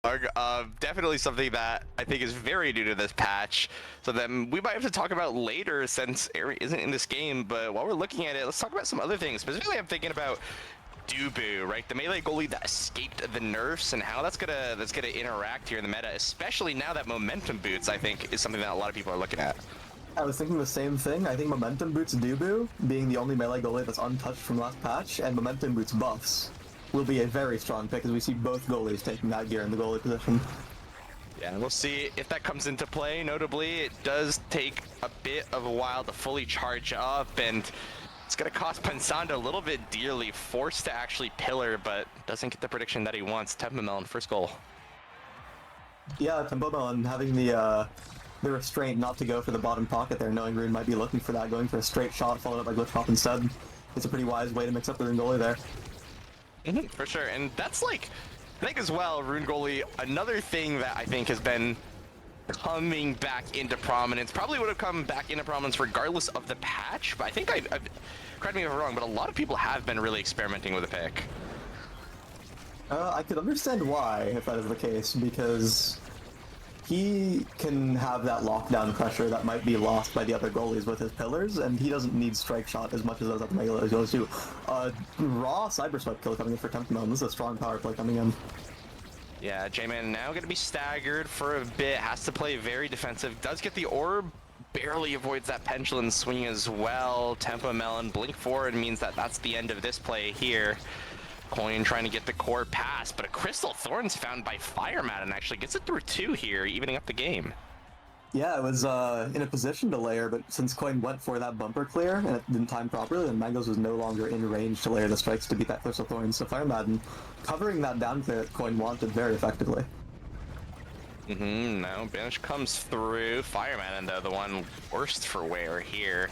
Definitely something that I think is very new to this patch. So then we might have to talk about later since Eri isn't in this game. But while we're looking at it, let's talk about some other things. Specifically, I'm thinking about Dubu, right? The melee goalie that escaped the nerfs and how that's gonna interact here in the meta, especially now that momentum boots, I think, is something that a lot of people are looking at. I was thinking the same thing. I think Momentum Boots Dubu, being the only melee goalie that's untouched from last patch, and Momentum Boots buffs will be a very strong pick as we see both goalies taking that gear in the goalie position. Yeah, and we'll see if that comes into play. Notably, it does take a bit of a while to fully charge up, and it's going to cost Pensando a little bit dearly, forced to actually pillar, but doesn't get the prediction that he wants. Melon, first goal. Yeah, Tempomelon having the restraint not to go for the bottom pocket there, knowing Rune might be looking for that, going for a straight shot followed up by Glitch Pop instead. It's a pretty wise way to mix up the Rune goalie there. For sure, and that's like, I think as well, Rune goalie, another thing that I think has been coming back into prominence, probably would have come back into prominence regardless of the patch, but I think I've correct me if I'm wrong, but a lot of people have been really experimenting with a pick. I could understand why, if that is the case, because he can have that lockdown pressure that might be lost by the other goalies with his pillars, and he doesn't need strike shot as much as those other melee goalies do. Raw cyber swipe kill coming in for Tempomelon. This is a strong power play coming in. Yeah, J-Man now going to be staggered for a bit, has to play very defensive, does get the orb, barely avoids that pendulum swing as well. Tempomelon blink forward means that that's the end of this play here. Coin trying to get the core pass, but a Crystal Thorns found by Fireman and actually gets it through 2 here, evening up the game. Yeah, it was in a position to layer, but since Coin went for that bumper clear and it didn't time properly, then Mangoes was no longer in range to layer the strikes to beat that Crystal Thorns. So Fireman covering that down clear that Coin wanted very effectively. Now Banish comes through. Fireman, though, the one worst for wear here.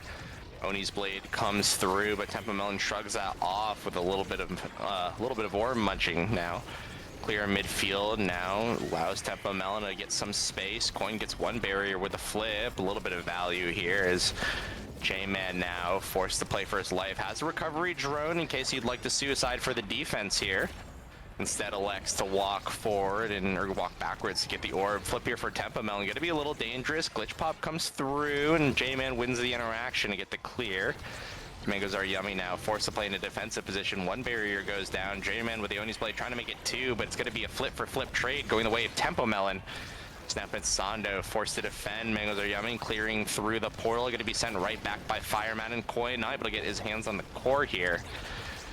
Oni's blade comes through, but Tempomelon shrugs that off with a little bit of orb munching now. Clear midfield now allows Tempomelon to get some space. Coin gets one barrier with a flip. A little bit of value here as J-Man now forced to play for his life. Has a recovery drone in case he'd like to suicide for the defense here. Instead elects to walk forward or walk backwards to get the orb. Flip here for Tempomelon. Going to be a little dangerous. Glitch Pop comes through and J-Man wins the interaction to get the clear. Mangoes are yummy now. Forced to play in a defensive position. One barrier goes down. J-Man with the Oni's blade trying to make it 2, but it's going to be a flip for flip trade going the way of Tempomelon. Snap and Sando forced to defend. Mangoes are yummy, clearing through the portal. Going to be sent right back by Fireman and Coin. Not able to get his hands on the core here.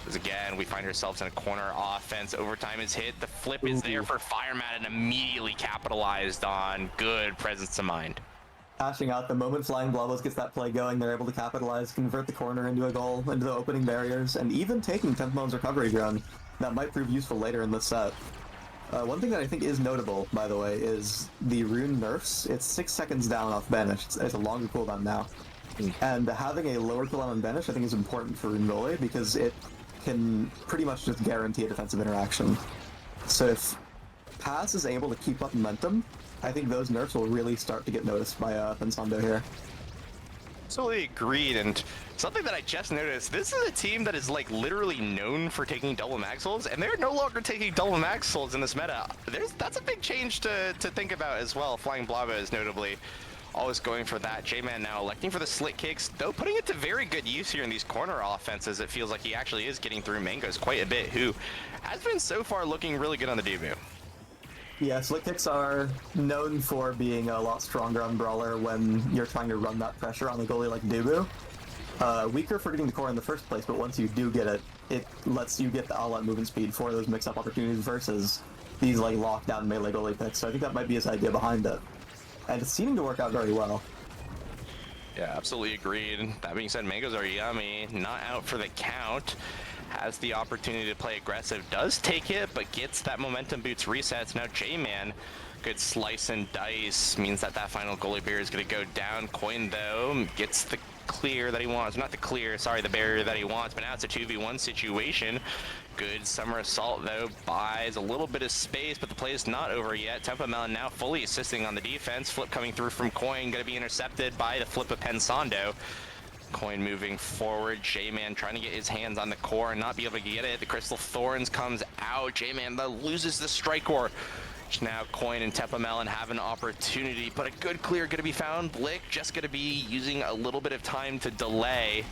As again, we find ourselves in a corner offense. Overtime is hit. The flip is there for Fireman and immediately capitalized on. Good presence of mind. Ashing out the moment Flying BLOBBOS gets that play going, they're able to capitalize, convert the corner into a goal, into the opening barriers, and even taking Tempomelon's recovery drone. That might prove useful later in this set. One thing that I think is notable, by the way, is the Rune nerfs. It's 6 seconds down off Banish. It's a longer cooldown now. And having a lower cooldown on Banish I think is important for Rune goalie because it can pretty much just guarantee a defensive interaction. So if Pass is able to keep up momentum, I think those nerfs will really start to get noticed by Pensando here. Absolutely agreed, and something that I just noticed, this is a team that is like literally known for taking double mag souls, and they're no longer taking double mag souls in this meta. That's a big change to think about as well. Flying BLOBBOS notably always going for that. J-Man now electing for the slit kicks, though putting it to very good use here in these corner offenses. It feels like he actually is getting through Mangoes quite a bit, who has been so far looking really good on the debut. Yeah, slit kicks are known for being a lot stronger on Brawler when you're trying to run that pressure on a goalie like Dubu. Weaker for getting the core in the first place, but once you do get it, it lets you get the all-out movement speed for those mix-up opportunities versus these like lockdown melee goalie picks. So I think that might be his idea behind it. And it's seeming to work out very well. Yeah, absolutely agreed. That being said, Mangoes are yummy, not out for the count. Has the opportunity to play aggressive, does take it, but gets that momentum boots resets. Now J-Man, good slice and dice, means that final goalie barrier is going to go down. Coin, though, gets the clear that he wants. Not the clear, sorry, the barrier that he wants, but now it's a 2v1 situation. Good summer assault, though, buys a little bit of space, but the play is not over yet. Tempomelon now fully assisting on the defense. Flip coming through from Coin, going to be intercepted by the flip of Pensando. Coin moving forward. J-Man trying to get his hands on the core and not be able to get it. The Crystal Thorns comes out. J-Man loses the strike core. Now Coin and Tepamelon have an opportunity, but a good clear going to be found. Blick just going to be using a little bit of time to delay.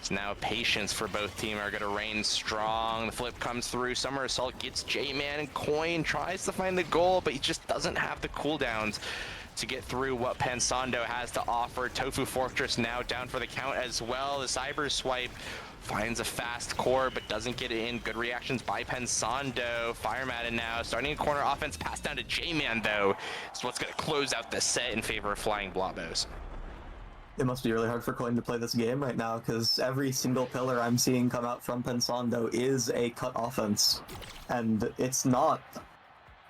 So now patience for both teams are going to reign strong. The flip comes through. Summer Assault gets J-Man, and Coin tries to find the goal, but he just doesn't have the cooldowns to get through what Pensando has to offer. Tofu Fortress now down for the count as well. The Cyber Swipe finds a fast core, but doesn't get it in. Good reactions by Pensando. Fire Madden now starting a corner offense. Pass down to J-Man, though. So what's going to close out the set in favor of Flying Blobbos. It must be really hard for Coin to play this game right now, because every single pillar I'm seeing come out from Pensando is a cut offense. And it's not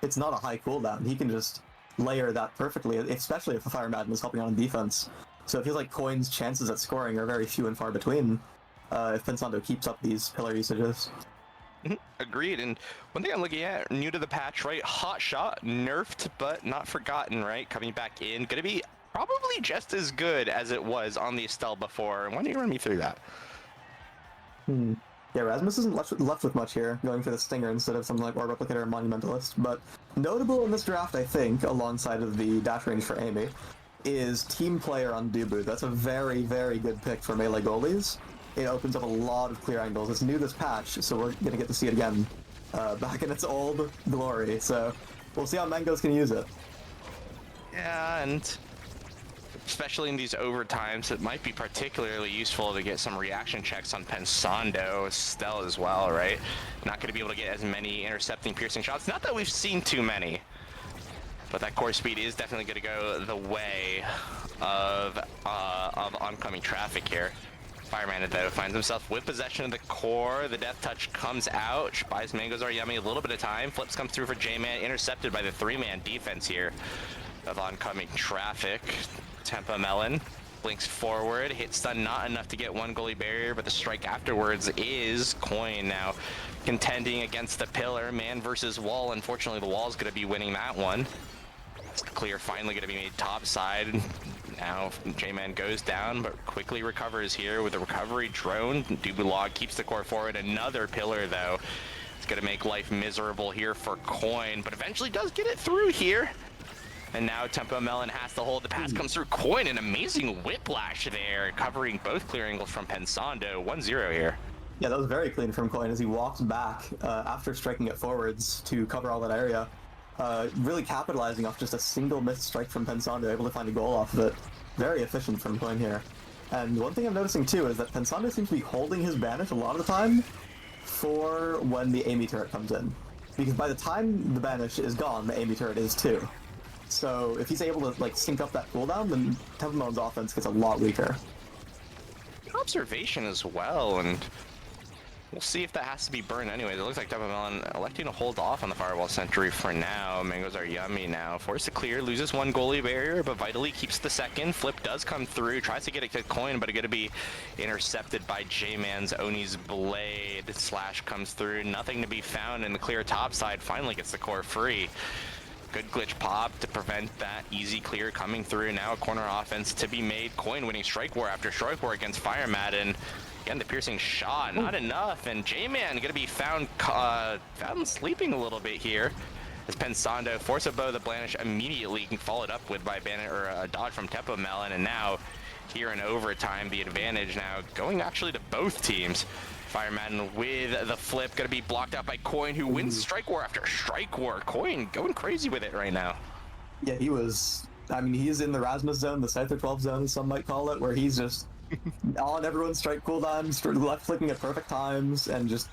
a high cooldown. He can just layer that perfectly, especially if the Fire Madden is helping out on defense. So it feels like Coin's chances at scoring are very few and far between if Pensando keeps up these pillar usages. Agreed. And one thing I'm looking at, new to the patch, right? Hot Shot, nerfed, but not forgotten, right? Coming back in, going to be probably just as good as it was on the Estelle before. Why don't you run me through that? Yeah, Rasmus isn't left with much here, going for the Stinger instead of something like Orb Replicator or Monumentalist. But notable in this draft, I think, alongside of the dash range for Amy, is Team Player on Dubu. That's a very, very good pick for melee goalies. It opens up a lot of clear angles. It's new this patch, so we're going to get to see it again back in its old glory. So we'll see how Mangoes can use it. Yeah, and especially in these overtimes, it might be particularly useful to get some reaction checks on Pensando, Estelle as well, right? Not going to be able to get as many intercepting, piercing shots. Not that we've seen too many, but that core speed is definitely going to go the way of oncoming traffic here. Fireman, though, finds himself with possession of the core. The death touch comes out. Buys Mangoes Are Yummy a little bit of time. Flips comes through for J-Man, intercepted by the three-man defense here of oncoming traffic. Tepamelon blinks forward, hit stun not enough to get one goalie barrier, but the strike afterwards is Coin now contending against the pillar. Man versus wall. Unfortunately, the wall's going to be winning that one. It's clear finally going to be made topside. Now J-Man goes down, but quickly recovers here with a recovery drone. Dubulog keeps the core forward. Another pillar, though. It's going to make life miserable here for Coin, but eventually does get it through here. And now Tepamelon has to hold. The pass comes through Coin. An amazing whiplash there, covering both clear angles from Pensando. 1-0 here. Yeah, that was very clean from Coin as he walked back after striking it forwards to cover all that area. Really capitalizing off just a single missed strike from Pensando, able to find a goal off of it. Very efficient from Coin here. And one thing I'm noticing too is that Pensando seems to be holding his banish a lot of the time for when the Amy turret comes in. Because by the time the banish is gone, the Amy turret is too. So if he's able to like sync up that cooldown, then Tepamelon's offense gets a lot weaker. Observation as well, and we'll see if that has to be burned anyway. It looks like Tepamelon electing to hold off on the Firewall Sentry for now. Mangoes Are Yummy now. Forced to clear, loses one goalie barrier, but vitally keeps the second. Flip does come through, tries to get a Coin, but going to be intercepted by J-Man's Oni's Blade. Slash comes through, nothing to be found in the clear top side. Finally gets the core free. Good glitch pop to prevent that easy clear coming through. Now a corner offense to be made. Coin winning strike war after strike war against Fire Madden. Again, the piercing shot, not enough. And J-Man gonna be found sleeping a little bit here. As Pensando force a bow the Blanish immediately followed up with by a dodge from Tepamelon. And now here in overtime, the advantage now going actually to both teams. Fire Madden with the flip, gonna be blocked out by Coin, who wins strike war after strike war. Coin going crazy with it right now. Yeah, he was. I mean, he's in the Rasmus zone, the Scyther 12 zone, as some might call it, where he's just on everyone's strike cooldowns, left clicking at perfect times, and just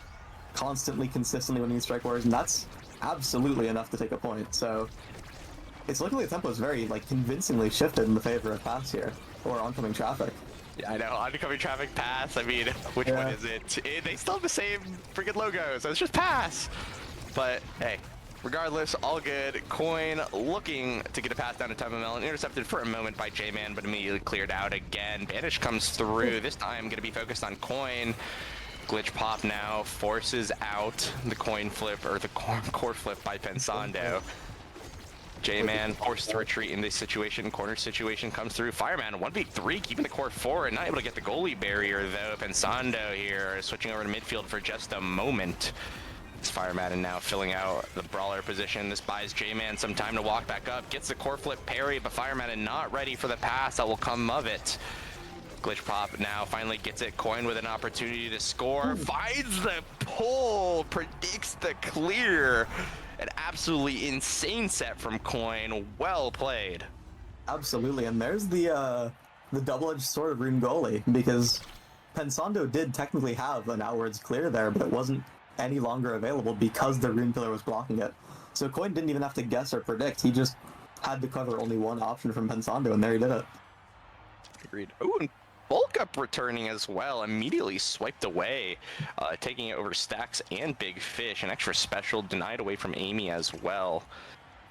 constantly, consistently winning strike wars, and that's absolutely enough to take a point. So it's looking like the tempo is very like convincingly shifted in the favor of pass here, or oncoming traffic. Yeah, I know, oncoming traffic pass, I mean, which one is it? They still have the same freaking logo, so it's just pass. But hey, regardless, all good. Coin looking to get a pass down to Tepamelon, intercepted for a moment by J-Man, but immediately cleared out again. Banish comes through, this time gonna be focused on Coin. Glitch pop now, forces out the coin flip, or the core flip by Pensando. J-Man forced to retreat in this situation. Corner situation comes through. Fireman 1v3, keeping the core forward. Not able to get the goalie barrier, though. Pensando here switching over to midfield for just a moment. Fire Madden now filling out the brawler position. This buys J-Man some time to walk back up. Gets the core flip parry, but Fire Madden not ready for the pass that will come of it. Glitch Pop now finally gets it. Coin with an opportunity to score. Finds the pull. Predicts the clear. An absolutely insane set from Coin. Well played. Absolutely, and there's the double-edged sword of Rune Goalie, because Pensando did technically have an outwards clear there, but it wasn't any longer available because the rune pillar was blocking it. So Coin didn't even have to guess or predict, he just had to cover only one option from Pensando, and there he did it. Agreed. Ooh, and Bulk Up returning as well, immediately swiped away, taking it over Stacks and Big Fish. An extra special denied away from Amy as well.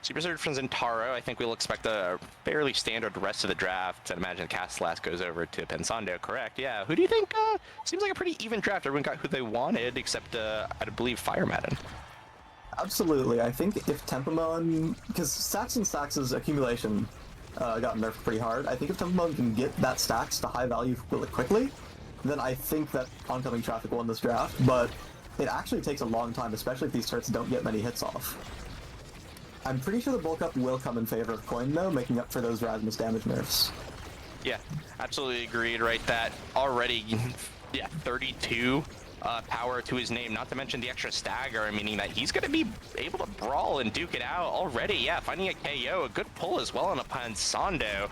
Super Surge from Zentaro, I think we'll expect a fairly standard rest of the draft. I'd imagine Castellas goes over to Pensando, correct? Yeah, who do you think? Seems like a pretty even draft. Everyone got who they wanted, except, I believe, Fire Madden. Absolutely, I think if Tempomon, because Stacks' accumulation got nerfed pretty hard, I think if Tempomon can get that Stacks to high value really quickly, then I think that Oncoming Traffic won this draft, but it actually takes a long time, especially if these turrets don't get many hits off. I'm pretty sure the bulk up will come in favor of Coin, though, making up for those Rasmus damage nerfs. Yeah, absolutely agreed, right? That already, yeah, 32 power to his name, not to mention the extra stagger, meaning that he's going to be able to brawl and duke it out already. Yeah, finding a KO, a good pull as well on a Pensando.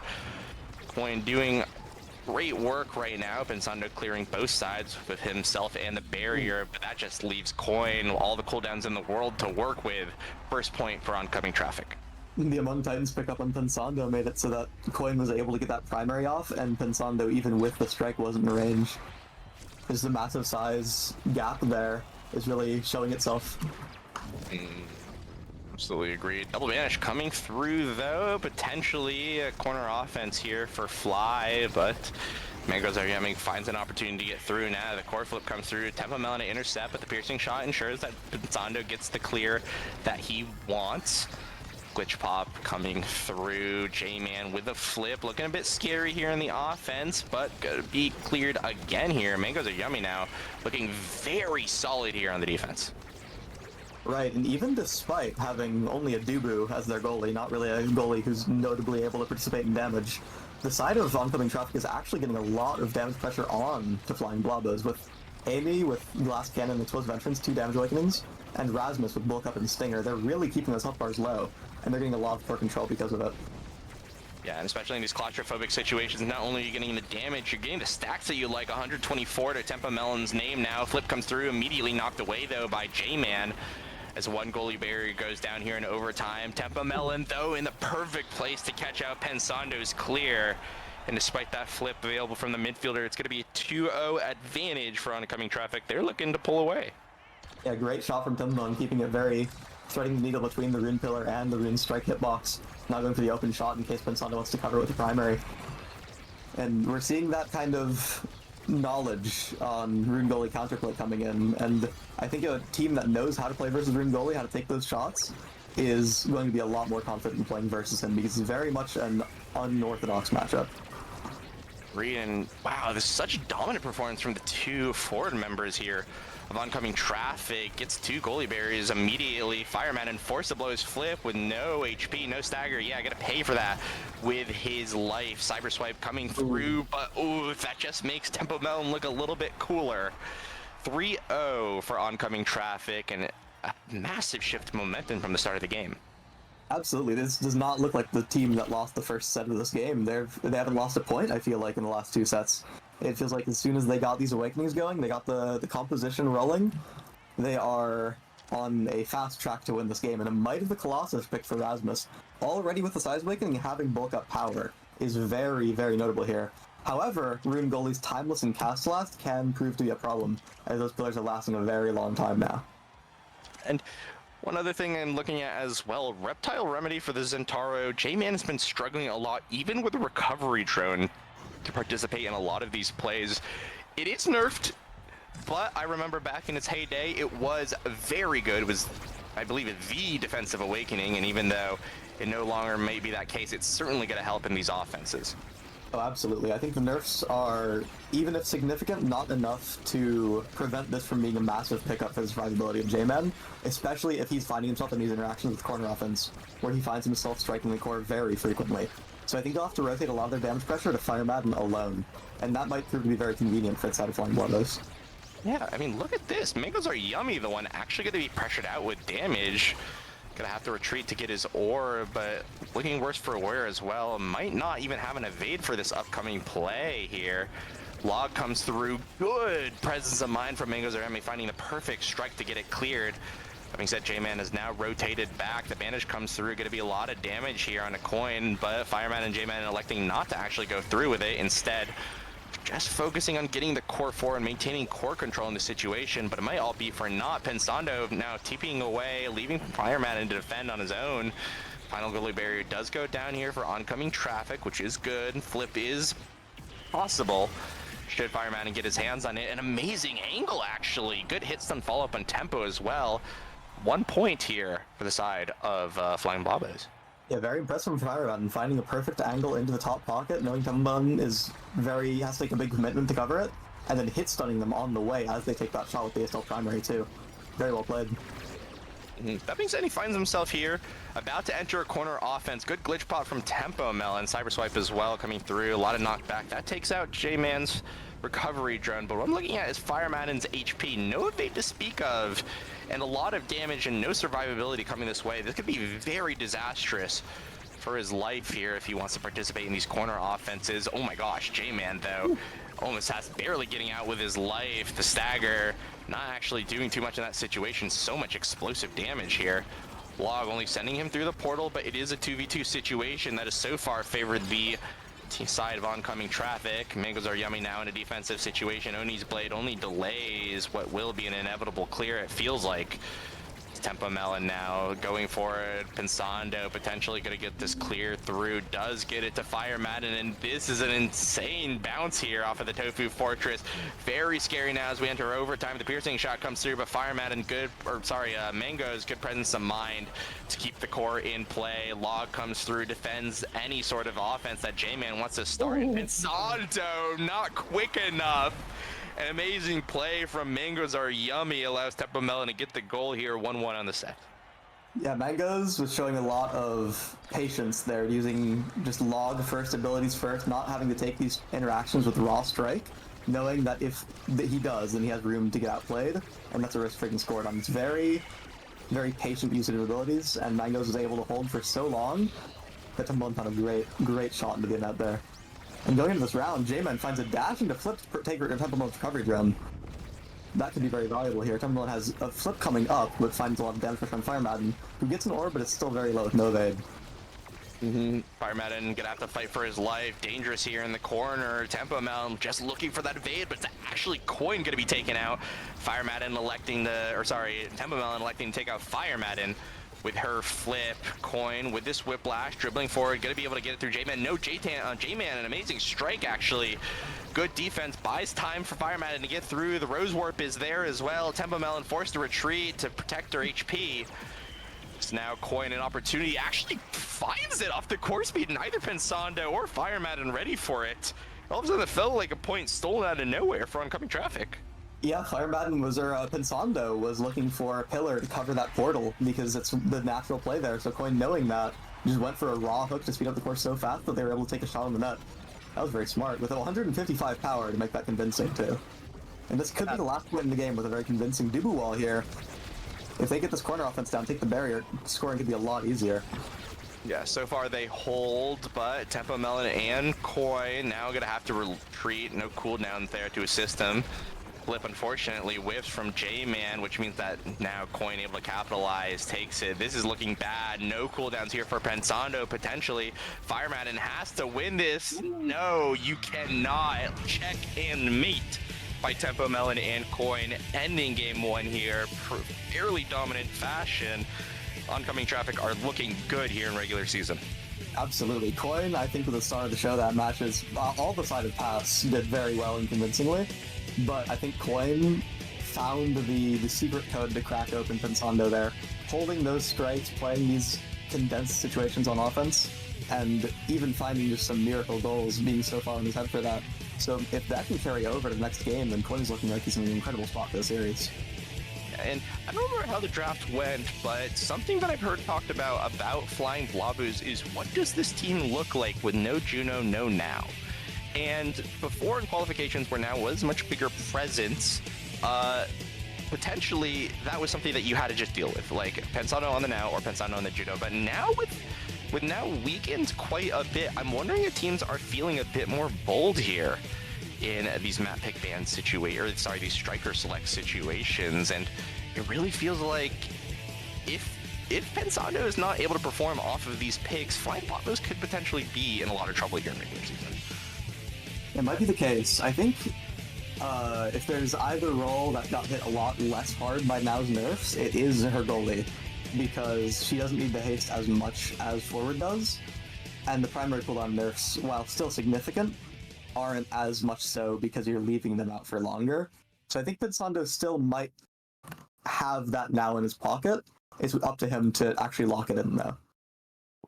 Coin doing great work right now. Pensando clearing both sides with himself and the barrier, but that just leaves Coin all the cooldowns in the world to work with. First point for Oncoming Traffic. The Among Titans pickup on Pensando made it so that Coin was able to get that primary off, and Pensando, even with the strike, wasn't in range. There's the massive size gap there is really showing itself. Absolutely agreed. Double Vanish coming through, though. Potentially a corner offense here for Fly, but Mangoes are yamming, finds an opportunity to get through now. The core flip comes through. Tempo Melon to intercept, but the piercing shot ensures that Pensando gets the clear that he wants. Glitch Pop coming through. J-Man with a flip. Looking a bit scary here in the offense, but gonna be cleared again here. Mangoes are yummy now. Looking very solid here on the defense. Right, and even despite having only a Dubu as their goalie, not really a goalie who's notably able to participate in damage, the side of Oncoming Traffic is actually getting a lot of damage pressure on to Flying Blobbos, with Amy with Glass Cannon and Exposed Entrance, 2 damage awakenings, and Rasmus with Bulk Up and Stinger. They're really keeping those health bars low, and they're getting a lot of core control because of it. Yeah, and especially in these claustrophobic situations, not only are you getting the damage, you're getting the stacks that you like. 124 to Tempo Melon's name now. Flip comes through, immediately knocked away, though, by J-Man. As one goalie barrier goes down here in overtime. Tempo Melon, though, in the perfect place to catch out Pensando's clear. And despite that flip available from the midfielder, it's going to be a 2-0 advantage for Oncoming Traffic. They're looking to pull away. Yeah, great shot from Tempomon, keeping it very, threading the needle between the Rune Pillar and the Rune Strike hitbox. Not going for the open shot in case Pensando wants to cover with the primary. And we're seeing that kind of knowledge on Rune Goalie counterplay coming in, and I think a team that knows how to play versus Rune Goalie, how to take those shots, is going to be a lot more confident in playing versus him, because he's very much an unorthodox matchup. And wow, this is such a dominant performance from the 2 forward members here of Oncoming Traffic. Gets 2 goalie barriers immediately. Fireman and forced to blow his flip with no HP, no stagger. Yeah, I gotta pay for that with his life. Cyber Swipe coming through, but ooh, that just makes Tempo Melon look a little bit cooler. 3-0 for Oncoming Traffic, and a massive shift of momentum from the start of the game. Absolutely, this does not look like the team that lost the first set of this game. They haven't lost a point, I feel like, in the last 2 sets. It feels like as soon as they got these awakenings going, they got the composition rolling, they are on a fast track to win this game. And a Might of the Colossus pick for Rasmus, already with the size awakening, having bulk up power, is very, very notable here. However, Rune Goalie's Timeless and Castellast can prove to be a problem, as those pillars are lasting a very long time now. And one other thing I'm looking at as well, Reptile Remedy for the Zentaro. J-Man has been struggling a lot, even with the recovery drone, to participate in a lot of these plays. It is nerfed, but I remember back in its heyday, it was very good. It was, I believe, the defensive awakening, and even though it no longer may be that case, it's certainly going to help in these offenses. Oh, absolutely. I think the nerfs are, even if significant, not enough to prevent this from being a massive pickup for the survivability of J-Man, especially if he's finding himself in these interactions with corner offense, where he finds himself striking the core very frequently. So I think they'll have to rotate a lot of their damage pressure to Fire Madden alone, and that might prove to be very convenient for its side of flying BLOBBOS. Yeah, I mean, look at this. Mangoes are yummy, the one actually going to be pressured out with damage. Gonna have to retreat to get his ore, but looking worse for Warrior as well. Might not even have an evade for this upcoming play here. Log comes through. Good presence of mind from Mangoes Army, finding the perfect strike to get it cleared. Having said, J-Man is now rotated back. The bandage comes through. Going to be a lot of damage here on a coin, but Fireman and J-Man electing not to actually go through with it. Instead, just focusing on getting the core 4 and maintaining core control in the situation, but it might all be for naught. Pensando now TPing away, leaving Fireman to defend on his own. Final goalie barrier does go down here for oncoming traffic, which is good. Flip is possible. Should Fireman get his hands on it. An amazing angle, actually. Good hit stun follow up on tempo as well. 1 point here for the side of Flying BLOBBOS. Yeah, very impressive from Fireman, finding a perfect angle into the top pocket, knowing Templebone has to take a big commitment to cover it, and then hit stunning them on the way as they take that shot with the ASL primary too. Very well played. That being said, he finds himself here, about to enter a corner offense. Good glitch pop from Tempo Melon, cyber swipe as well coming through. A lot of knockback. That takes out J-Man's recovery drone, but what I'm looking at is Fire Madden's HP. No evade to speak of, and a lot of damage and no survivability coming this way. This could be very disastrous for his life here if he wants to participate in these corner offenses. Oh my gosh, J-Man though, almost has barely getting out with his life. The stagger, not actually doing too much in that situation. So much explosive damage here. Log only sending him through the portal, but it is a 2v2 situation that has so far favored the side of oncoming traffic. Mangoes are yummy now in a defensive situation. Oni's blade only delays what will be an inevitable clear, it feels like. Tempo Melon now going for it. Pensando potentially going to get this clear through. Does get it to Fire Madden, and this is an insane bounce here off of the Tofu Fortress. Very scary now as we enter overtime. The piercing shot comes through, but Fire Madden Mango's good presence of mind to keep the core in play. Log comes through, defends any sort of offense that J-Man wants to start. Pensando not quick enough. An amazing play from Mangoes Are Yummy allows Tempo Melon to get the goal here, 1-1 on the set. Yeah, Mangoes was showing a lot of patience there, using just log first, abilities first, not having to take these interactions with raw strike, knowing that if he does, then he has room to get outplayed, and that's a risk freaking scored on. It's very, very patient use of his abilities, and Mangoes was able to hold for so long that Tempo Melon found a great shot into the net there. And going into this round, J-Man finds a dash into flip to take Tempo Melon's recovery drone. That could be very valuable here. Tempo Melon has a flip coming up, but finds a lot of damage from Fire Madden, who gets an orb, but it's still very low with no evade. Fire Madden gonna have to fight for his life. Dangerous here in the corner. Tempo Melon just looking for that evade, but it's actually Coin gonna be taken out. Fire Madden Tempo Melon electing to take out Fire Madden with her flip. Coin with this whiplash, dribbling forward, gonna be able to get it through J-Man. No J-Man, an amazing strike actually. Good defense, buys time for Fire Madden to get through. The Rose Warp is there as well. Tempo Melon forced to retreat to protect her HP. It's now Coin an opportunity, actually finds it off the core speed. Neither Pensando or Fire Madden ready for it. All of a sudden it felt like a point stolen out of nowhere for oncoming traffic. Yeah, Fire Madden Pensando was looking for a pillar to cover that portal because it's the natural play there. So Coin, knowing that, just went for a raw hook to speed up the course so fast that they were able to take a shot on the net. That was very smart, with 155 power to make that convincing too. And this could be the last win in the game with a very convincing Dubu wall here. If they get this corner offense down, take the barrier, scoring could be a lot easier. Yeah, so far they hold, but Tempo Melon and Coin now gonna have to retreat. No cooldown there to assist them. Flip unfortunately whiffs from J-Man, which means that now Coin able to capitalize, takes it. This is looking bad. No cooldowns here for Pensando potentially. Fire Madden has to win this. No, you cannot. Check and mate by Tempo Melon and Coin, ending game 1 here. Fairly dominant fashion. Oncoming traffic are looking good here in regular season. Absolutely. Coin, I think, was the star of the show that matches. All the side of pass did very well and convincingly. But I think Coin found the secret code to crack open Pensando there. Holding those strikes, playing these condensed situations on offense, and even finding just some miracle goals, being so far in his head for that. So if that can carry over to the next game, then Coin's looking like he's in an incredible spot for the series. And I don't remember how the draft went, but something that I've heard talked about Flying BLOBBOS is what does this team look like with no Juno, no Now? And before in qualifications where Now was a much bigger presence, potentially that was something that you had to just deal with, like Pensando on the Now or Pensando on the Juno. But now with Now weakened quite a bit, I'm wondering if teams are feeling a bit more bold here in these map pick ban these striker select situations, and it really feels like if Pensando is not able to perform off of these picks, Flying BLOBBOS could potentially be in a lot of trouble here in regular season. It might be the case. I think if there's either role that got hit a lot less hard by Now's nerfs, it is her goalie, because she doesn't need the haste as much as forward does, and the primary cooldown nerfs, while still significant, aren't as much so because you're leaving them out for longer. So I think Pensando still might have that now in his pocket. It's up to him to actually lock it in, though.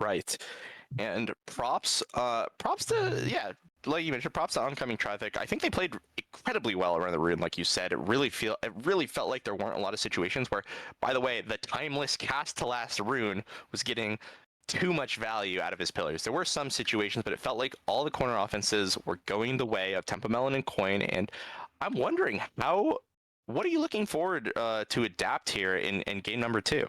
Right. And props to, like you mentioned, props to Oncoming Traffic. I think they played incredibly well around the rune, like you said. It really felt like there weren't a lot of situations where, by the way, the timeless cast to last rune was getting too much value out of his pillars. There were some situations, but it felt like all the corner offenses were going the way of Tempomelon and Coin, and I'm wondering what are you looking forward to adapt here in game number 2?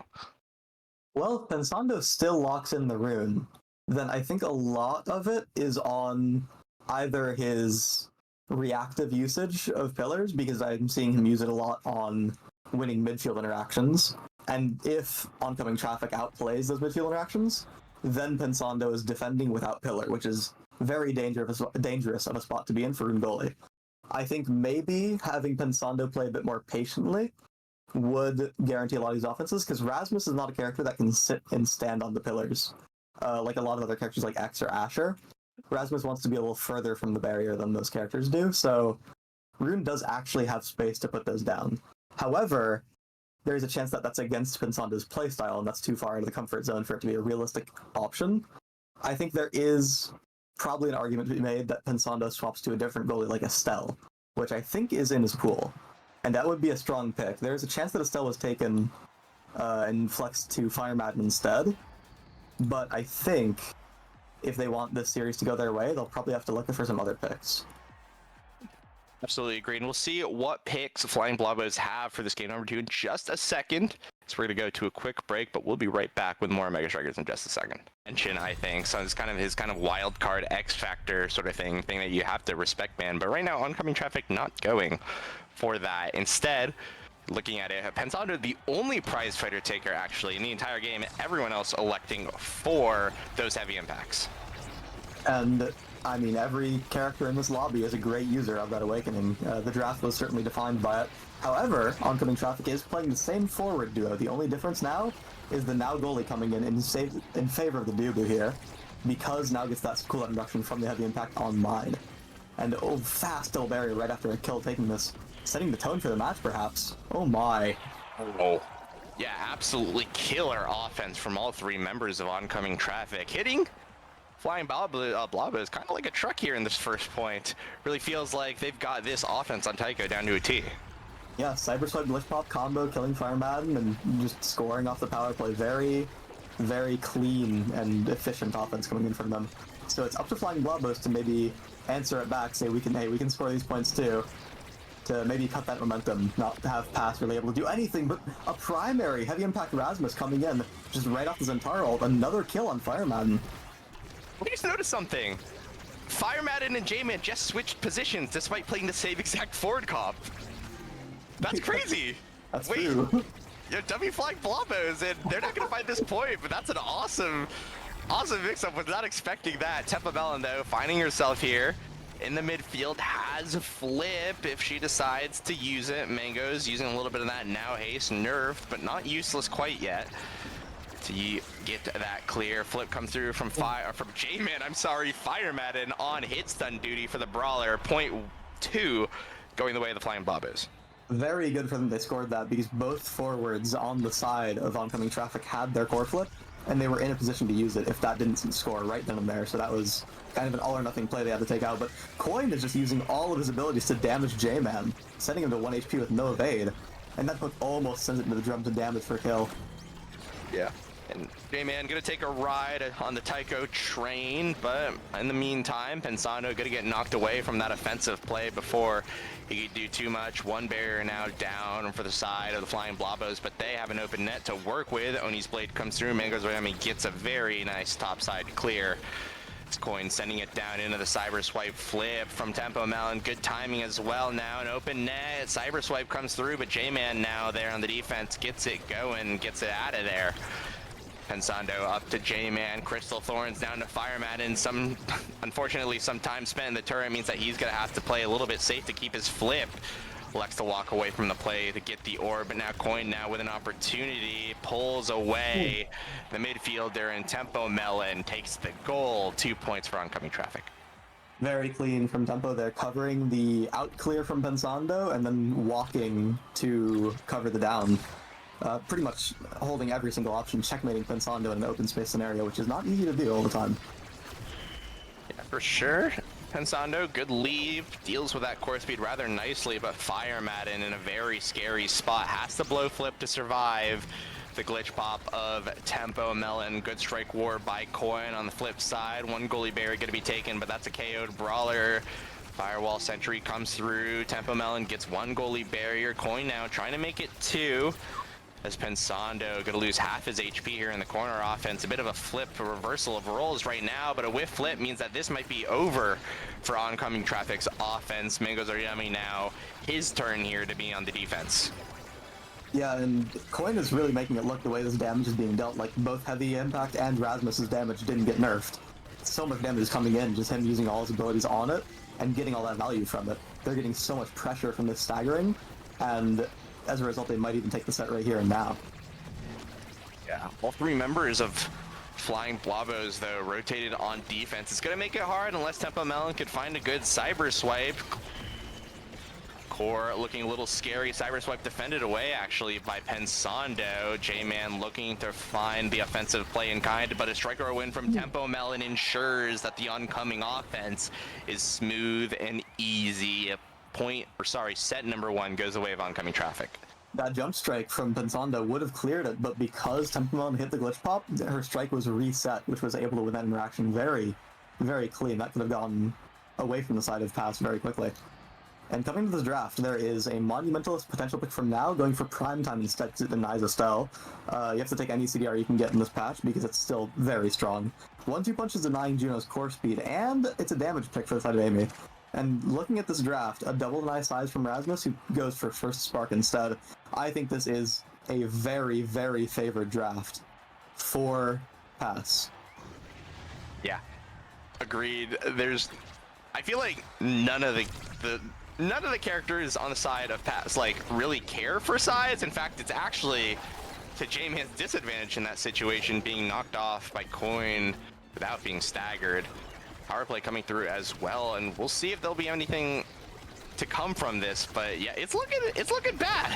Well, if Pensando still locks in the rune, then I think a lot of it is on either his reactive usage of pillars, because I'm seeing him use it a lot on winning midfield interactions. And if Oncoming Traffic outplays those midfield interactions, then Pensando is defending without pillar, which is very dangerous of a spot to be in for Rune goalie. I think maybe having Pensando play a bit more patiently would guarantee a lot of these offenses, because Rasmus is not a character that can sit and stand on the pillars, like a lot of other characters like X or Asher. Rasmus wants to be a little further from the barrier than those characters do, so Rune does actually have space to put those down. However, there's a chance that that's against Pensando's playstyle, and that's too far out of the comfort zone for it to be a realistic option. I think there is probably an argument to be made that Pensando swaps to a different goalie like Estelle, which I think is in his pool, and that would be a strong pick. There's a chance that Estelle was taken and flexed to Fire Madden instead, but I think if they want this series to go their way, they'll probably have to look for some other picks. Absolutely agreed. And we'll see what picks Flying BLOBBOS have for this game number 2 in just a second. So we're going to go to a quick break, but we'll be right back with more Mega Strikers in just a second. Mention, I think, so it's kind of his wild card X factor sort of thing that you have to respect, man. But right now, Oncoming Traffic not going for that. Instead, looking at it, Pensando, the only prize fighter taker actually in the entire game, everyone else electing for those heavy impacts. And I mean, every character in this lobby is a great user of that awakening. The draft was certainly defined by it. However, Oncoming Traffic is playing the same forward duo. The only difference now is the Now goalie coming in favor of the Dubu here, because Now gets that cooldown reduction from the heavy impact on mine. And fast double barrier right after a kill, taking this, setting the tone for the match perhaps. Oh my. Oh. Yeah, absolutely killer offense from all three members of Oncoming Traffic. Hitting Flying BLOBBOS is kind of like a truck here in this first point. Really feels like they've got this offense on Tycho down to a T. Yeah, Cyber Swipe Glitch Pop combo, killing Fire Madden, and just scoring off the power play. Very, very clean and efficient offense coming in from them. So it's up to Flying BLOBBOS to maybe answer it back, say we can score these points too, to maybe cut that momentum, not have Pass really able to do anything, but a primary heavy impact Rasmus coming in, just right off the Zentara ult, another kill on Fire Madden. We just noticed something. Fire Madden and J-Man just switched positions despite playing the same exact forward comp. That's crazy. That's Wait, true. Yeah, W Flying BLOBBOS, and they're not gonna find this point, but that's an awesome mix-up. Was not expecting that. Tempomelon, though, finding herself here in the midfield, has a flip if she decides to use it. Mango's using a little bit of that now haste, nerfed, but not useless quite yet. To get that clear. Flip comes through from J-Man, I'm sorry, Fire Madden on hit stun duty for the Brawler. Point 2 going the way of the Flying BLOBBOS. Very good for them they scored that, because both forwards on the side of Oncoming Traffic had their core flip, and they were in a position to use it if that didn't score right then and there. So that was kind of an all-or-nothing play they had to take out. But Coin is just using all of his abilities to damage J-Man, sending him to 1 HP with no evade, and that hook almost sends it into the drum to damage for kill. Yeah. And J-Man gonna take a ride on the Tycho train, but in the meantime, Pensando gonna get knocked away from that offensive play before he could do too much. One barrier now down for the side of the Flying Blobbos, but they have an open net to work with. Oni's blade comes through, Mango's Miami gets a very nice topside clear. It's Coin sending it down into the Cyber Swipe flip from Tempo Melon. Good timing as well now, an open net. Cyber Swipe comes through, but J-Man now there on the defense gets it going, gets it out of there. Pensando up to J-Man, Crystal Thorns down to Fireman, and unfortunately some time spent in the turret means that he's gonna have to play a little bit safe to keep his flip. Elects to walk away from the play to get the orb, but now Coin now with an opportunity, pulls away the midfielder, and Tempo Melon takes the goal. 2 points for oncoming traffic. Very clean from Tempo there, covering the out clear from Pensando and then walking to cover the down. Pretty much holding every single option, checkmating Pensando in an open space scenario, which is not easy to do all the time. Yeah, for sure. Pensando, good leave, deals with that core speed rather nicely, but Fire Madden in a very scary spot, has to blow flip to survive the glitch pop of Tempo Melon. Good strike war by Coin on the flip side. One goalie barrier going to be taken, but that's a KO'd brawler. Firewall Sentry comes through, Tempo Melon gets one goalie barrier. Coin now trying to make it 2. As Pensando gonna lose half his HP here in the corner offense. A bit of a flip, a reversal of roles right now, but a whiff flip means that this might be over for oncoming traffic's offense. Mango's Ariami now, his turn here to be on the defense. Yeah, and Coin is really making it look the way this damage is being dealt. Like, both Heavy Impact and Rasmus's damage didn't get nerfed. So much damage is coming in, just him using all his abilities on it and getting all that value from it. They're getting so much pressure from this staggering, and as a result, they might even take the set right here and now. Yeah, all 3 members of Flying Blobbos, though, rotated on defense. It's going to make it hard unless Tempo Melon could find a good Cyber Swipe. Core looking a little scary. Cyber Swipe defended away, actually, by Pensando. J-Man looking to find the offensive play in kind, but a striker win from Tempo Melon ensures that the oncoming offense is smooth and easy. Set number 1 goes away of oncoming traffic. That jump strike from Pensando would have cleared it, but because Tempo Melon hit the glitch pop, her strike was reset, which was able to win that interaction very, very clean. That could have gone away from the side of pass very quickly. And coming to this draft, there is a Monumentalist potential pick from now, going for Prime Time instead because it denies Estelle. You have to take any CDR you can get in this patch because it's still very strong. 1-2 punch is denying Juno's core speed, and it's a damage pick for the side of Amy. And looking at this draft, a double deny size from Rasmus, who goes for first spark instead, I think this is a very, very favored draft for pass. Yeah, agreed. I feel like none of the characters on the side of pass like really care for size. In fact, it's actually to J-Man's disadvantage in that situation, being knocked off by Coin without being staggered. Power play coming through as well, and we'll see if there'll be anything to come from this. But yeah, it's looking bad.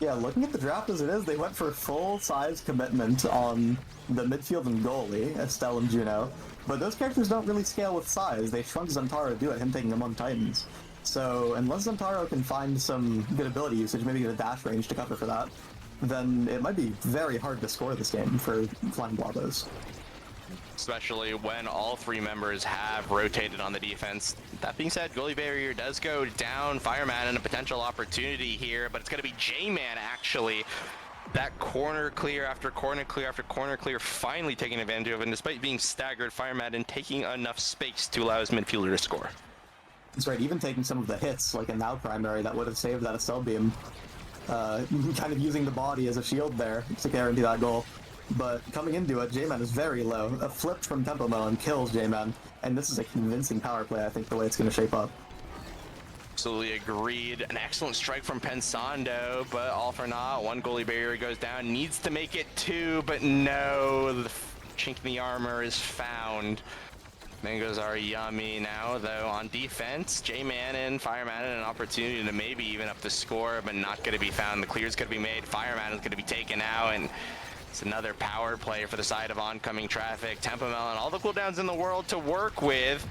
Yeah, looking at the draft as it is, they went for full-size commitment on the midfield and goalie, Estelle and Juno. But those characters don't really scale with size. They shrunk Zentaro to do it, him taking among Titans. So unless Zentaro can find some good ability usage, maybe get a dash range to cover for that, then it might be very hard to score this game for Flying Blobbos. Especially when all 3 members have rotated on the defense. That being said, goalie barrier does go down. Fireman and a potential opportunity here, but it's going to be J-Man actually. That corner clear after corner clear after corner clear, finally taking advantage of it, and despite being staggered, Fireman and taking enough space to allow his midfielder to score. That's right, even taking some of the hits, like a now primary, that would have saved that Estelle beam. Kind of using the body as a shield there to guarantee that goal. But coming into it, J-Man is very low. A flip from Tempo Melon kills J-Man, and this is a convincing power play, I think, the way it's going to shape up. Absolutely agreed. An excellent strike from Pensando, but all for naught. One goalie barrier goes down, needs to make it 2, but no, the chink in the armor is found. Mangoes are yummy now, though, on defense. J-Man and Fireman an opportunity to maybe even up the score, but not going to be found. The clear's going to be made. Fireman is going to be taken out, and It's another power play for the side of oncoming traffic. Tempomelon, all the cooldowns in the world to work with.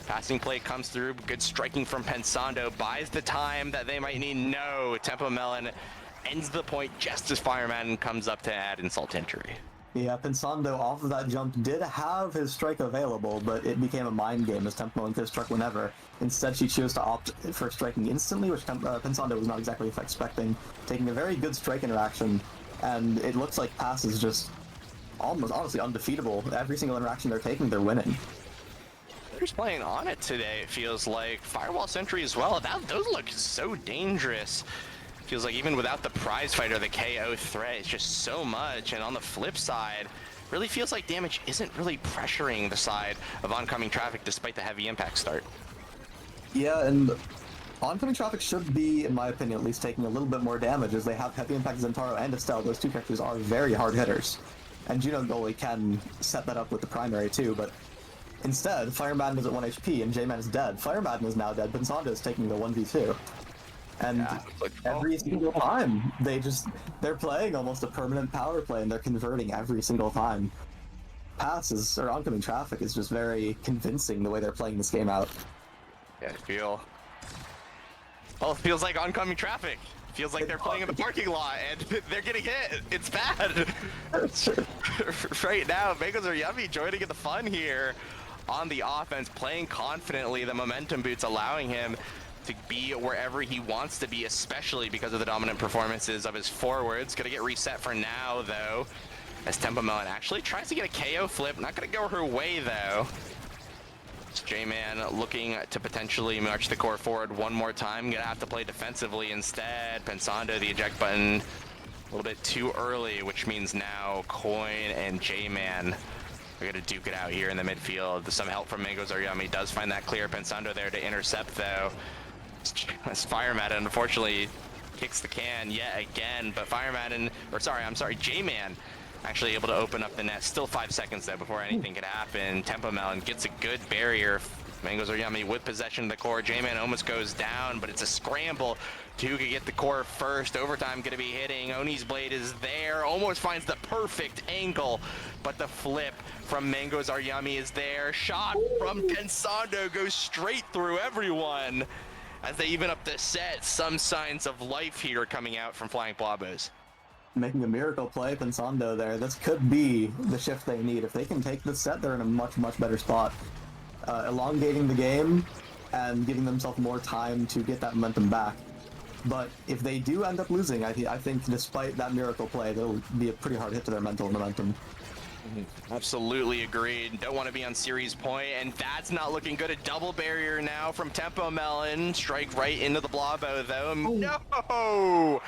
Passing play comes through, good striking from Pensando, buys the time that they might need. No, Tempomelon ends the point just as Fireman comes up to add insult to injury. Yeah, Pensando off of that jump did have his strike available, but it became a mind game as Tempomelon could strike whenever. Instead, she chose to opt for striking instantly, which Pensando was not exactly expecting, taking a very good strike interaction, and it looks like Pass is just almost honestly undefeatable. Every single interaction they're taking, they're winning. They're just playing on it today, it feels like. Firewall Sentry as well, those look so dangerous. Feels like even without the prize fighter, the KO threat is just so much. And on the flip side, really feels like damage isn't really pressuring the side of oncoming traffic despite the heavy impact start. Yeah, and oncoming traffic should be, in my opinion, at least taking a little bit more damage as they have heavy impact Zentaro and Estelle. Those two characters are very hard hitters. And Juno Goalie can set that up with the primary too, but instead, Fire Madden is at 1 HP and J-Man is dead. Fire Madden is now dead, Pensando is taking the 1v2. And every single time, they're playing almost a permanent power play and they're converting every single time. Passes, or oncoming traffic is just very convincing the way they're playing this game out. Yeah, it feels like oncoming traffic. Feels like they're playing in the parking lot and they're getting hit. It's bad. Right now, Mangoes are yummy, joining in the fun here on the offense, playing confidently. The momentum boots allowing him to be wherever he wants to be, especially because of the dominant performances of his forwards. Gonna get reset for now, though, as Tempomelon actually tries to get a KO flip. Not gonna go her way, though. It's J-Man looking to potentially march the core forward one more time. Gonna have to play defensively instead. Pensando, the eject button, a little bit too early, which means now Coin and J-Man are gonna duke it out here in the midfield. Some help from Mangoes are yummy. Does find that clear. Pensando there to intercept, though. As Fire Madden unfortunately kicks the can yet again, but J-Man actually able to open up the net. Still 5 seconds though before anything could happen. Tempomelon gets a good barrier. Mangoes are yummy with possession of the core. J-Man almost goes down, but it's a scramble to who can get the core first. Overtime gonna be hitting. Oni's blade is there, almost finds the perfect angle, but the flip from Mangoes are yummy is there. Shot from Pensando goes straight through everyone. As they even up the set, some signs of life here coming out from Flying BLOBBOS. Making a miracle play, Pensando there. This could be the shift they need. If they can take this set, they're in a much, much better spot. Elongating the game and giving themselves more time to get that momentum back. But if they do end up losing, I think despite that miracle play, that'll be a pretty hard hit to their mental momentum. Absolutely agreed. Don't want to be on series point, and that's not looking good. A double barrier now from Tempomelon. Strike right into the Blobbo, though. No!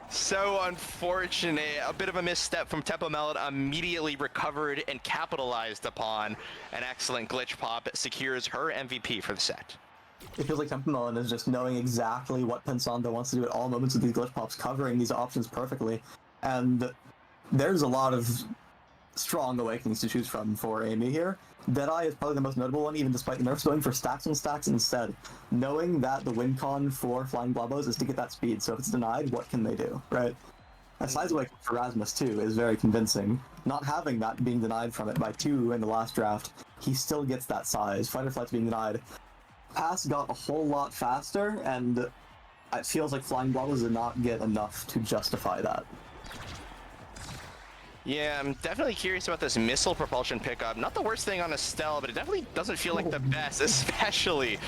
So unfortunate. A bit of a misstep from Tempomelon, immediately recovered and capitalized upon. An excellent glitch pop secures her MVP for the set. It feels like Tempomelon is just knowing exactly what Pensando wants to do at all moments with these glitch pops, covering these options perfectly. And there's a lot of strong awakenings to choose from for Amy here. Deadeye is probably the most notable one, even despite the nerfs, going for stacks and stacks instead. Knowing that the win con for Flying BLOBBOS is to get that speed, so if it's denied, what can they do, right? A size awakening for Rasmus too is very convincing. Not having that being denied from it by 2 in the last draft, he still gets that size. Fight or Flight's being denied. Pass got a whole lot faster, and it feels like Flying BLOBBOS did not get enough to justify that. Yeah, I'm definitely curious about this missile propulsion pickup. Not the worst thing on Estelle, but it definitely doesn't feel like the best, especially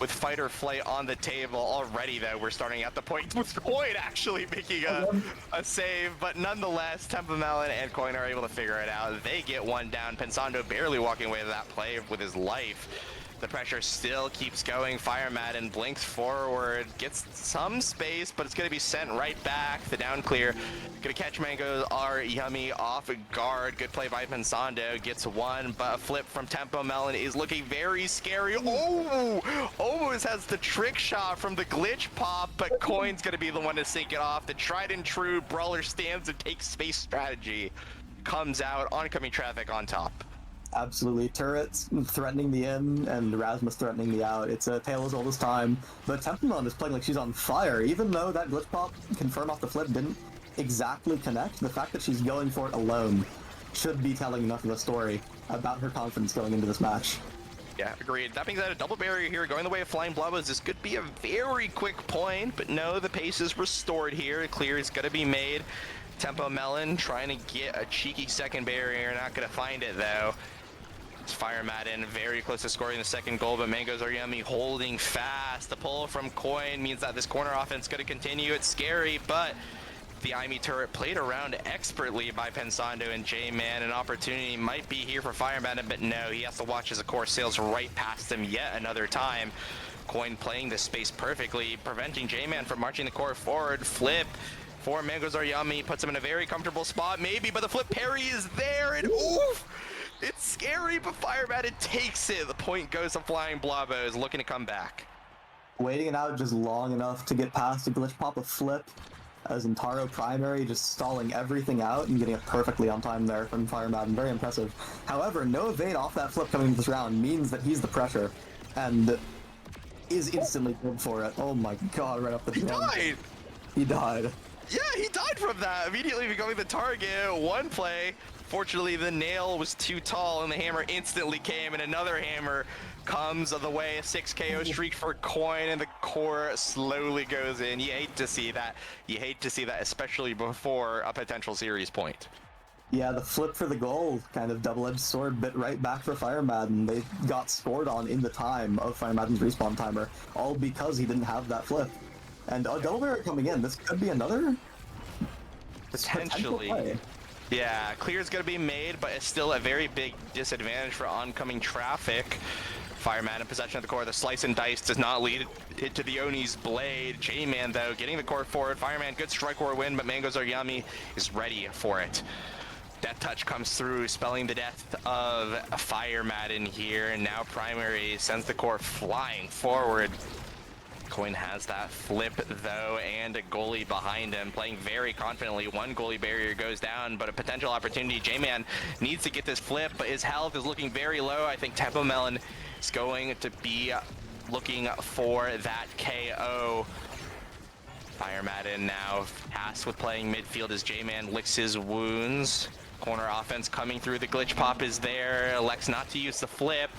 with Fight or Flight on the table. Already, though, we're starting at the point with Coin actually making a save, but nonetheless, Tempomelon and Coin are able to figure it out. They get one down. Pensando barely walking away with that play with his life. The pressure still keeps going. Fire Madden blinks forward, gets some space, but it's going to be sent right back. The down clear. Going to catch Mangoes are yummy off guard. Good play by Pensando. Gets one, but a flip from Tempomelon is looking very scary. Oh! Almost has the trick shot from the glitch pop, but Coin's going to be the one to sink it off. The tried and true brawler stands and takes space strategy comes out. Oncoming traffic on top. Absolutely. Turrets threatening the in and Rasmus threatening the out. It's a tale as old as time. But Tempomelon is playing like she's on fire, even though that glitch pop confirm off the flip didn't exactly connect, the fact that she's going for it alone should be telling enough of a story about her confidence going into this match. Yeah, agreed. That being said, a double barrier here going the way of Flying Blobbos. This could be a very quick point, but no, the pace is restored here. Clear is going to be made. Tempo Melon trying to get a cheeky second barrier, not going to find it though. It's Fire Madden very close to scoring the second goal, but Mangoes Are Yummy holding fast. The pull from Coin means that this corner offense is going to continue. It's scary, but the IME turret played around expertly by Pensando and J-Man. An opportunity might be here for Fire Madden, but no, he has to watch as the core sails right past him yet another time. Coin playing this space perfectly, preventing J-Man from marching the core forward. Flip for Mangoes Are Yummy, puts him in a very comfortable spot, maybe, but the flip parry is there, and oof! It's scary, but Fire Madden takes it. The point goes to Flying Blobbos, looking to come back. Waiting it out just long enough to get past a glitch pop, a flip, as Intaro primary, just stalling everything out and getting it perfectly on time there from Fire Madden. Very impressive. However, no evade off that flip coming into this round means that he's the pressure, and is instantly good for it. Oh my god, right up the He died! He died. Yeah, he died from that, immediately becoming the target. One play. Fortunately, the nail was too tall and the hammer instantly came, and another hammer comes of the way. A 6 KO streak for Coin, and the core slowly goes in. You hate to see that. You hate to see that, especially before a potential series point. Yeah, the flip for the goal, kind of double-edged sword, bit right back for Fire Madden. They got scored on in the time of Fire Madden's respawn timer, all because he didn't have that flip. And a double barrier coming in, this could be another potentially play. Yeah, clear's gonna be made, but it's still a very big disadvantage for oncoming traffic. Fireman in possession of the core. The slice and dice does not lead it to the Oni's blade. J-Man though getting the core forward. Fireman, good strike or win, but Mangoes Are Yummy is ready for it. Death Touch comes through, spelling the death of Fire Madden here, and now Primary sends the core flying forward. Coin has that flip though, and a goalie behind him, playing very confidently. One goalie barrier goes down, but a potential opportunity. J-Man needs to get this flip, but his health is looking very low. I think Tempo Melon is going to be looking for that KO. Fire Madden now tasked with playing midfield as J-Man licks his wounds. Corner offense coming through. The glitch pop is there. Elects not to use the flip,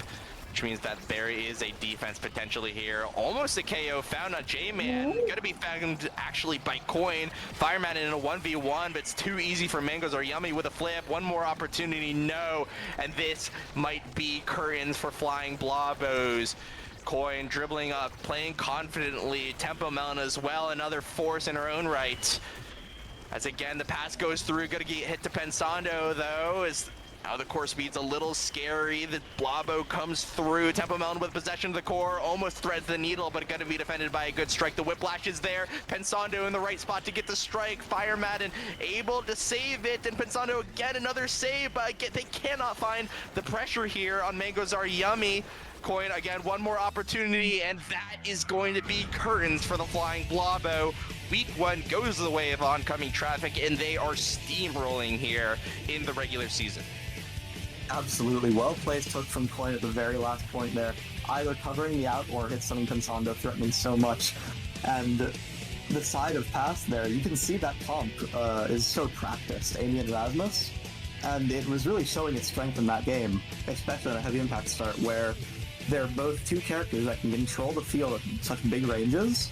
which means that there is a defense potentially here. Almost a KO found on J-Man. Gonna be found actually by Coin. Fireman in a 1v1, but it's too easy for Mangoes Are Yummy with a flip. One more opportunity, no. And this might be curtains for Flying Blobbos. Coin dribbling up, playing confidently. Tempo Melon as well, another force in her own right. As again, the pass goes through. Gonna get hit to Pensando though, as now the core speed's a little scary. The Blobbo comes through. Tempo Melon with possession of the core. Almost threads the needle, but gonna be defended by a good strike. The whiplash is there. Pensando in the right spot to get the strike. Fire Madden able to save it. And Pensando again, another save, but they cannot find the pressure here on Mangoes Are Yummy. Coin again, one more opportunity, and that is going to be curtains for the Flying Blobbo. Week 1 goes the way of oncoming traffic, and they are steamrolling here in the regular season. Absolutely. Well-placed hook from Coin at the very last point there. Either covering the out or hit summoning Pensando, threatening so much. And the side of pass there, you can see that comp is so practiced, Amy and Rasmus. And it was really showing its strength in that game, especially on a heavy impact start, where they're both two characters that can control the field at such big ranges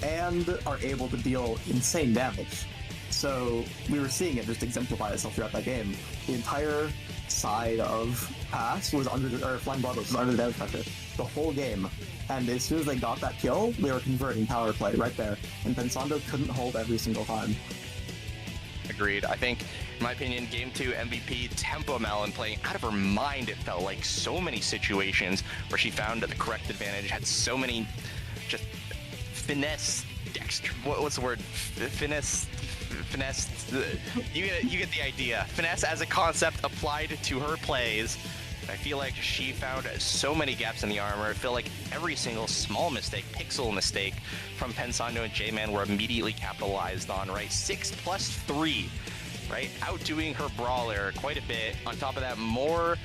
and are able to deal insane damage. So we were seeing it just exemplify itself throughout that game. The entire side of pass was under, or Flying Blobbos was under the damage pressure the whole game. And as soon as they got that kill, they were converting power play right there. And Pensando couldn't hold every single time. Agreed. I think, in my opinion, Game 2 MVP Tempo Melon playing out of her mind, it felt like. So many situations where she found the correct advantage, had so many just finesse, what's the word? Finesse, you get the idea. Finesse as a concept applied to her plays. I feel like she found so many gaps in the armor. I feel like every single small mistake, pixel mistake from Pensando and J-Man were immediately capitalized on, right? 6+3, right? Outdoing her brawler quite a bit. On top of that, more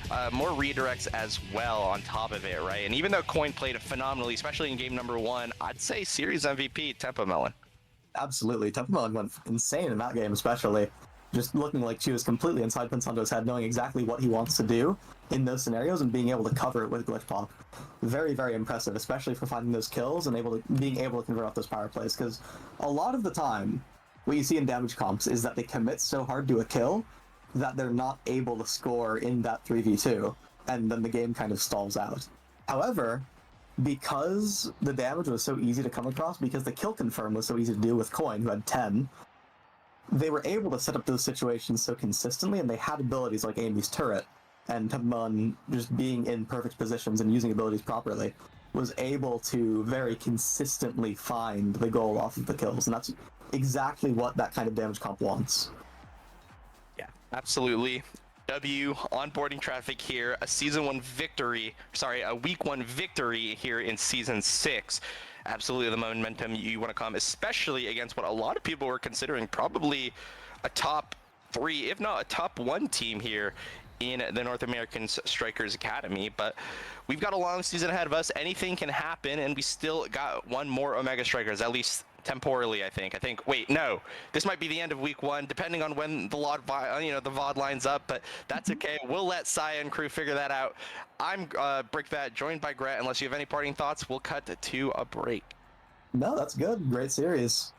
redirects as well on top of it, right? And even though Coin played phenomenally, especially in game number 1, I'd say series MVP Tempo Melon. Absolutely. Templeman went insane in that game, especially. Just looking like she was completely inside Pensando's head, knowing exactly what he wants to do in those scenarios and being able to cover it with glitch pop. Very, very impressive, especially for finding those kills and being able to convert off those power plays, because a lot of the time, what you see in damage comps is that they commit so hard to a kill that they're not able to score in that 3v2, and then the game kind of stalls out. However, because the damage was so easy to come across, because the kill confirm was so easy to do with Coin, who had 10, they were able to set up those situations so consistently, and they had abilities like Amy's turret, and Tempemon just being in perfect positions and using abilities properly was able to very consistently find the goal off of the kills, and that's exactly what that kind of damage comp wants. Yeah, absolutely. W onboarding traffic here, a week 1 victory here in season 6. Absolutely the momentum you want to come, especially against what a lot of people were considering probably a top 3, if not a top 1 team here in the North American Strikers Academy. But we've got a long season ahead of us. Anything can happen, and we still got 1 more Omega Strikers, at least temporally, I think. Wait, no, this might be the end of week 1, depending on when the VOD lines up, but that's okay. We'll let Saya and crew figure that out. I'm Brickbat, joined by Grant. Unless you have any parting thoughts, we'll cut to a break. No, that's good. Great series.